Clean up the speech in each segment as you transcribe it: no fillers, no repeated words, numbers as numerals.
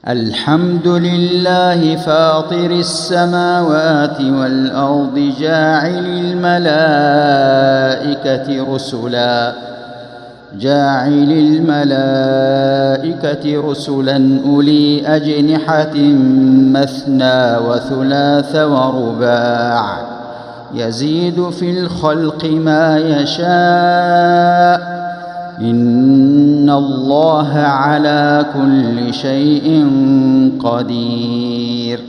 الحمد لله فاطر السماوات والأرض جاعل الملائكة رسلا أولي أجنحة مثنى وثلاث ورباع يزيد في الخلق ما يشاء إن الله على كل شيء قدير.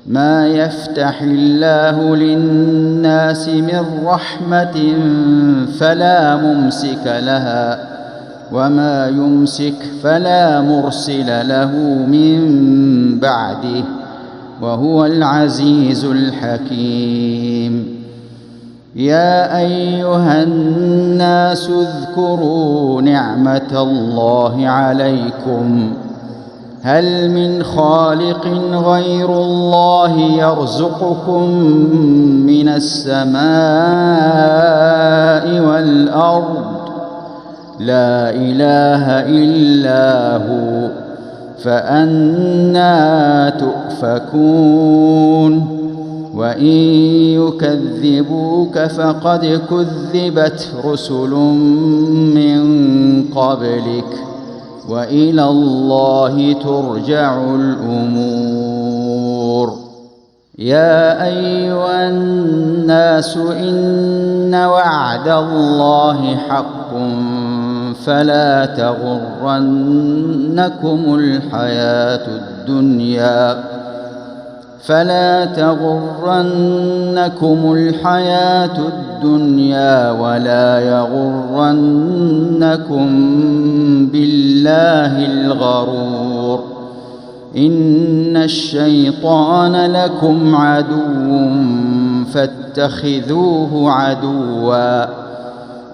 ما يفتح الله للناس من رحمة فلا ممسك لها وما يمسك فلا مرسل له من بعده وهو العزيز الحكيم. يا أيها الناس اذكروا نعمة الله عليكم هل من خالق غير الله يرزقكم من السماء والأرض لا إله إلا هو فأنى تؤفكون. وإن يكذبوك فقد كذبت رسل من قبلك وإلى الله ترجع الأمور. يا أيها الناس إن وعد الله حق فلا تغرنكم الحياة الدنيا ولا يغرنكم بالله الغرور. إن الشيطان لكم عدو فاتخذوه عدوا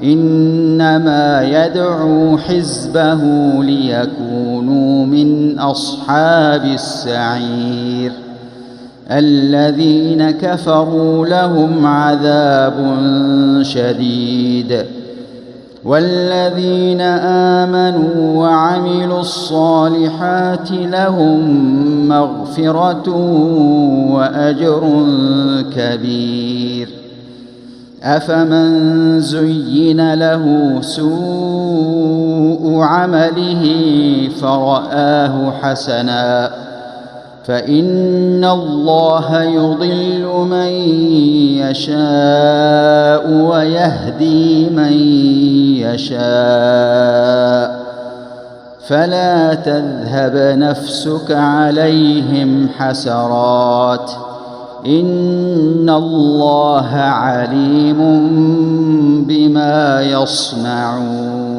إنما يدعو حزبه ليكونوا من أصحاب السعير. الذين كفروا لهم عذاب شديد والذين آمنوا وعملوا الصالحات لهم مغفرة وأجر كبير. أفمن زين له سوء عمله فرآه حسنا فإن الله يضل من يشاء ويهدي من يشاء فلا تذهب نفسك عليهم حسرات إن الله عليم بما يصنعون.